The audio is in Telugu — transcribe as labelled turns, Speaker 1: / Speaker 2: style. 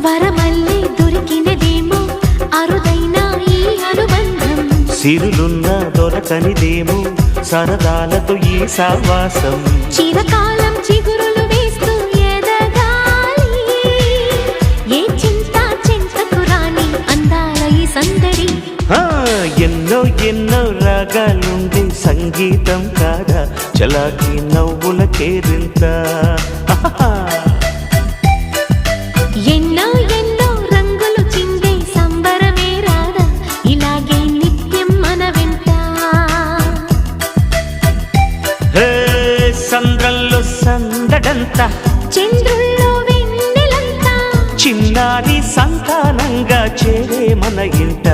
Speaker 1: వరమల్లే దొరికినదేమో అరుదైన ఈ అనుబంధం
Speaker 2: సిరులున్న దొరకనిదేమో సరదాలతో ఈ సావాసం
Speaker 1: చిరకాలం చిగురులు వేస్తూ ఎదగాలి ఏ చింత చింతకు రాని అందాల ఈ సందడి
Speaker 2: ఎన్నో ఎన్నో రాగాలుండే సంగీతం కాదా చలాకి నవ్వుల కేరింత
Speaker 1: ఎన్నో ఎన్నో రంగులు చిందే సంబరమే రాదా ఇలాగే నిత్యం మన వెంట
Speaker 2: సంద్రంలో సందడంత
Speaker 1: చంద్రుల్లో వెన్నెలంతా
Speaker 2: చిన్నారి సంతానంగా చేరే మన ఇంట